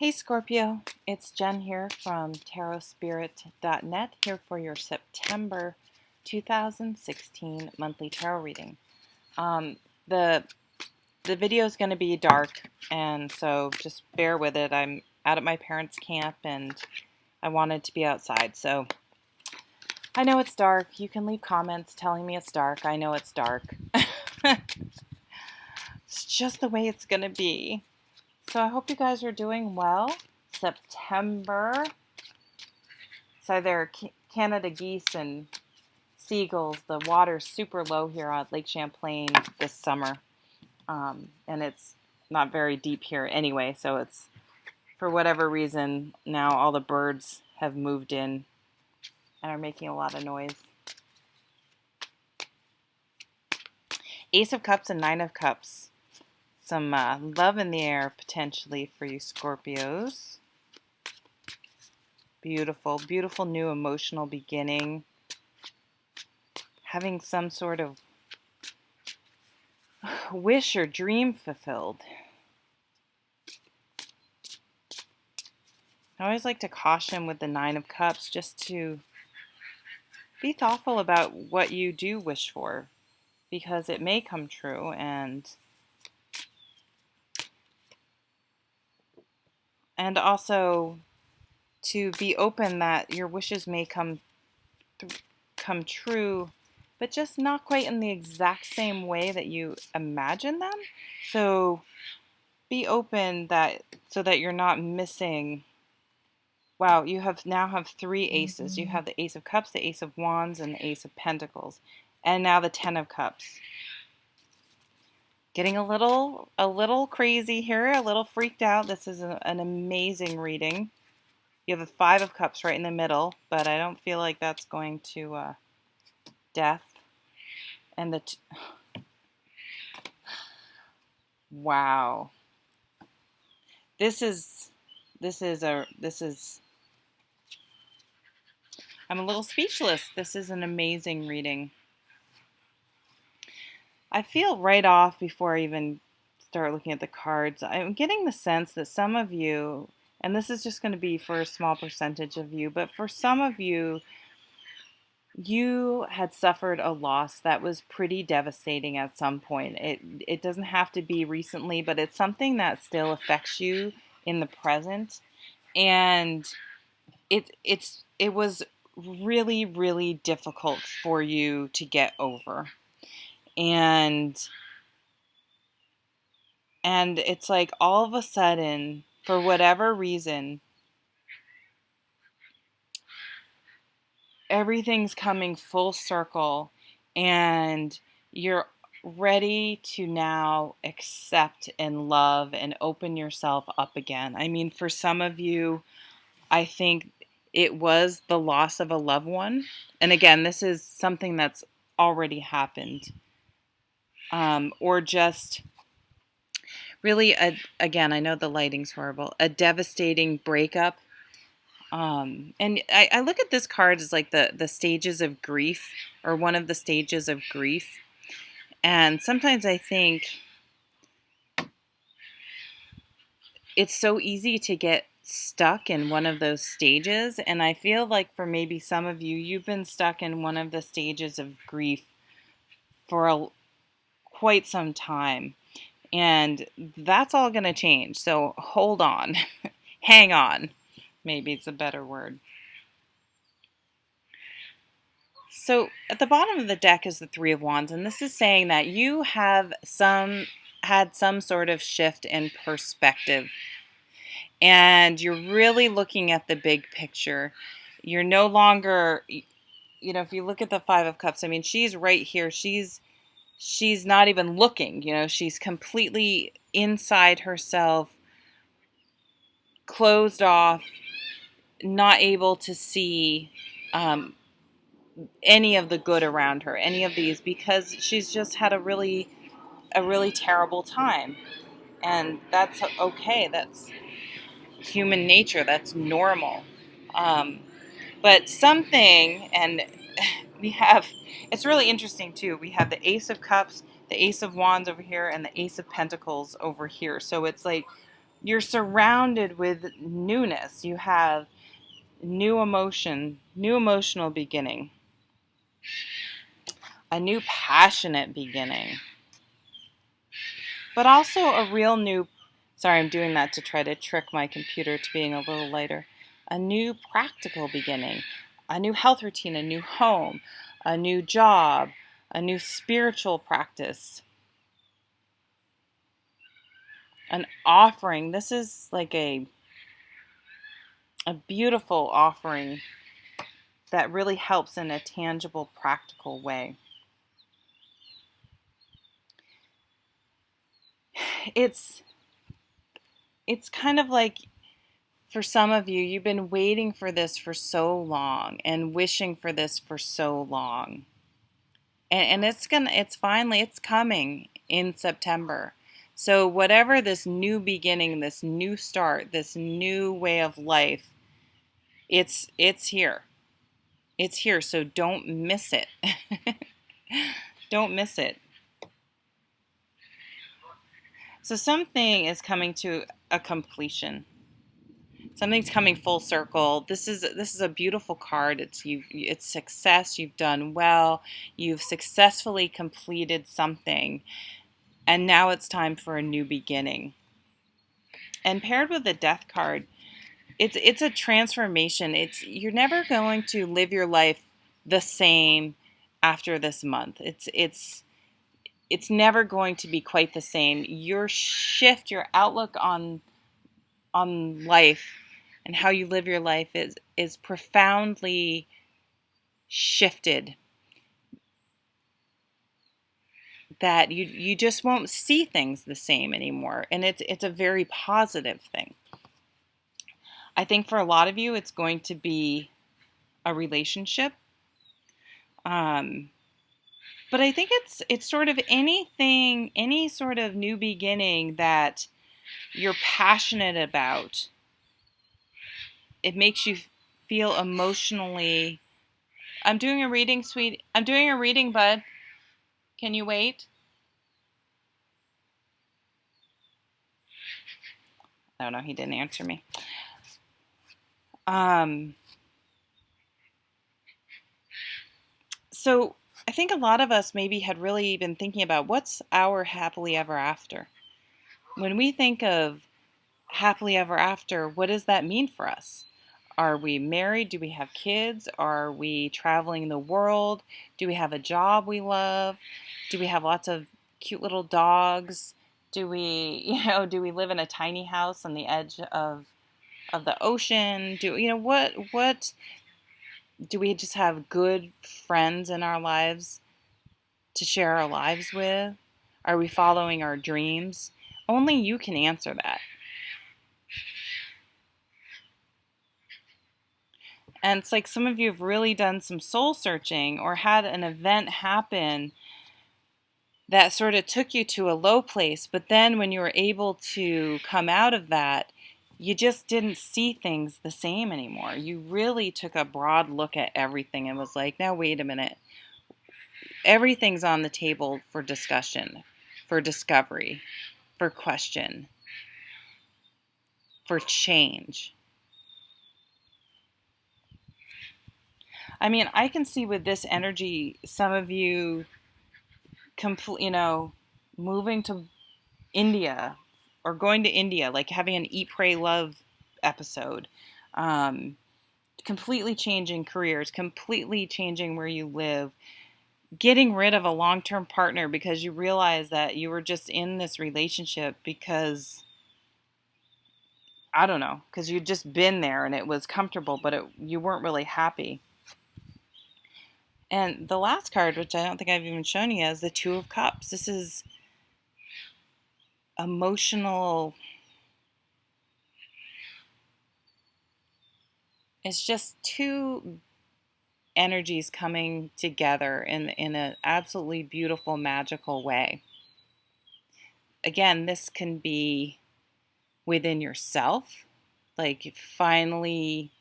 Hey Scorpio, it's Jen here from tarotspirit.net here for your September 2016 monthly tarot reading. Um, the the video is going to be dark, and so just bear with it. I'm out at my parents' camp, and I wanted to be outside. So I know it's dark. You can leave comments telling me it's dark. I know it's dark. It's just the way it's going to be. So I hope you guys are doing well. September. So there are Canada geese and seagulls. The water's super low here on Lake Champlain this summer. And it's not very deep here anyway. So it's, for whatever reason, now all the birds have moved in and are making a lot of noise. Ace of Cups and Nine of Cups. Some love in the air potentially for you Scorpios. Beautiful, beautiful new emotional beginning. Having some sort of wish or dream fulfilled. I always like to caution with the Nine of Cups just to be thoughtful about what you do wish for, because it may come true, and also to be open that your wishes may come true, but just not quite in the exact same way that you imagine them. So be open so that you're not missing. Wow, you now have three aces. You have the Ace of Cups, the Ace of Wands, and the Ace of Pentacles. And now the Ten of Cups. Getting a little crazy here, a little freaked out. This is an amazing reading. You have a Five of Cups right in the middle, but I don't feel like that's going to death. And wow. This is I'm a little speechless. This is an amazing reading. I feel right off before I even start looking at the cards, I'm getting the sense that some of you, and this is just going to be for a small percentage of you, but for some of you, you had suffered a loss that was pretty devastating at some point. It doesn't have to be recently, but it's something that still affects you in the present. And it was really, really difficult for you to get over. And it's like all of a sudden, for whatever reason, everything's coming full circle, and you're ready to now accept and love and open yourself up again. I mean, for some of you, I think it was the loss of a loved one. And again, this is something that's already happened. Or just really, again, I know the lighting's horrible, a devastating breakup. And I look at this card as like the stages of grief, or one of the stages of grief. And sometimes I think it's so easy to get stuck in one of those stages. And I feel like for maybe some of you, you've been stuck in one of the stages of grief for quite some time. And that's all going to change. So hold on. Hang on. Maybe it's a better word. So at the bottom of the deck is the Three of Wands, and this is saying that you have had some sort of shift in perspective, and you're really looking at the big picture. You're no longer, if you look at the Five of Cups, I mean, she's right here. She's not even looking, she's completely inside herself, closed off, not able to see any of the good around her, any of these, because she's just had a really terrible time. And that's okay. That's human nature. That's normal. But something, and it's really interesting too. We have the Ace of Cups, the Ace of Wands over here, and the Ace of Pentacles over here. So it's like You're surrounded with newness. You have new emotion, new emotional beginning, a new passionate beginning, but also a real new, sorry, I'm doing that to try to trick my computer to being a little lighter, a new practical beginning, a new health routine, a new home, a new job, a new spiritual practice, an offering. This is like a beautiful offering that really helps in a tangible, practical way. It's kind of like, for some of you, you've been waiting for this for so long and wishing for this for so long. And it's coming in September. So whatever this new beginning, this new start, this new way of life, it's here. It's here, so don't miss it. Don't miss it. So something is coming to a completion. Something's coming full circle. This is a beautiful card. It's success. You've done well. You've successfully completed something, and now it's time for a new beginning. And paired with the Death card, it's a transformation. You're never going to live your life the same after this month. It's never going to be quite the same. Your shift, your outlook on life and how you live your life is profoundly shifted, that you just won't see things the same anymore, and it's a very positive thing. I think for a lot of you it's going to be a relationship, but I think it's sort of any sort of new beginning that you're passionate about. It makes you feel emotionally. I'm doing a reading, sweet. I'm doing a reading, bud. Can you wait? Oh no, he didn't answer me. So I think a lot of us maybe had really been thinking about what's our happily ever after. When we think of happily ever after, what does that mean for us? Are we married? Do we have kids? Are we traveling the world? Do we have a job we love? Do we have lots of cute little dogs? Do we live in a tiny house on the edge of the ocean? What do we just have good friends in our lives to share our lives with? Are we following our dreams? Only you can answer that. And it's like some of you have really done some soul searching or had an event happen that sort of took you to a low place. But then when you were able to come out of that, you just didn't see things the same anymore. You really took a broad look at everything and was like, now wait a minute. Everything's on the table for discussion, for discovery, for question, for change. I mean, I can see with this energy, some of you, moving to India or going to India, like having an Eat, Pray, Love episode, completely changing careers, completely changing where you live, getting rid of a long-term partner because you realize that you were just in this relationship because, I don't know, because you'd just been there and it was comfortable, but you weren't really happy. And the last card, which I don't think I've even shown you, is the Two of Cups. This is emotional. It's just two energies coming together in an absolutely beautiful, magical way. Again, this can be within yourself, like finally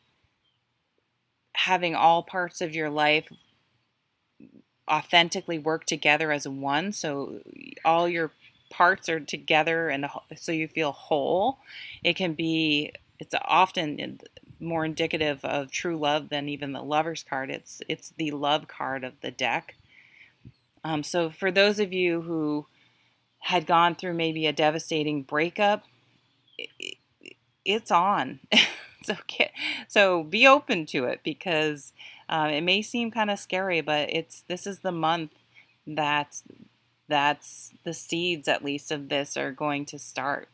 having all parts of your life authentically work together as one. So all your parts are together and so you feel whole. It's often more indicative of true love than even the Lover's card. It's the love card of the deck. So for those of you who had gone through maybe a devastating breakup, it's on. It's okay. So be open to it, because it may seem kind of scary, but this is the month that that's the seeds, at least, of this are going to start.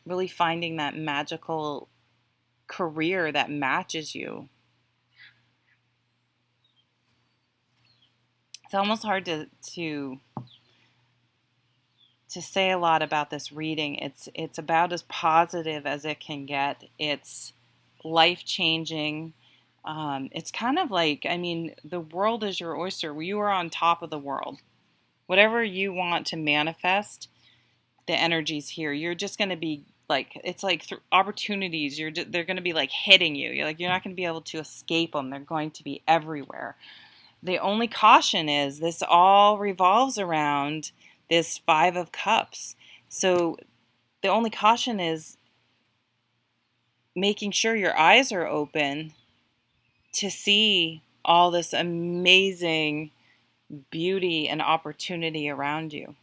Really finding that magical career that matches you. It's almost hard to say a lot about this reading. It's about as positive as it can get. It's life changing. It's kind of like, I mean, the world is your oyster. You are on top of the world. Whatever you want to manifest, the energy's here. You're just going to be like, it's like opportunities. They're going to be like hitting you. You're not going to be able to escape them. They're going to be everywhere. The only caution is this all revolves around this Five of Cups. So the only caution is making sure your eyes are open to see all this amazing beauty and opportunity around you.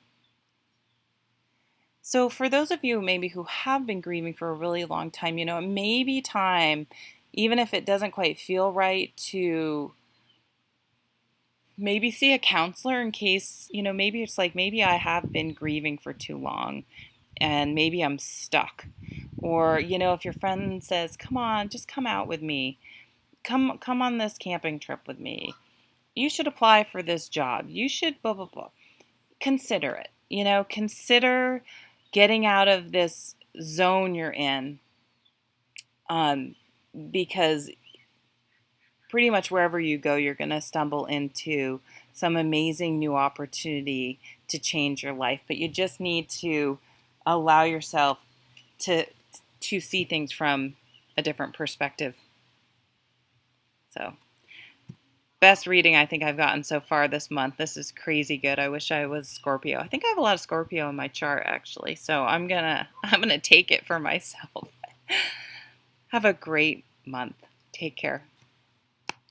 So for those of you maybe who have been grieving for a really long time, it may be time, even if it doesn't quite feel right, to maybe see a counselor, in case, maybe it's like, maybe I have been grieving for too long and maybe I'm stuck. Or, if your friend says, come on, just come out with me. Come on this camping trip with me. You should apply for this job. You should blah, blah, blah. Consider it. Consider getting out of this zone you're in. Because pretty much wherever you go, you're going to stumble into some amazing new opportunity to change your life. But you just need to allow yourself to see things from a different perspective. So, best reading I think I've gotten so far this month. This is crazy good. I wish I was Scorpio. I think I have a lot of Scorpio in my chart, actually. So I'm gonna take it for myself. Have a great month. Take care.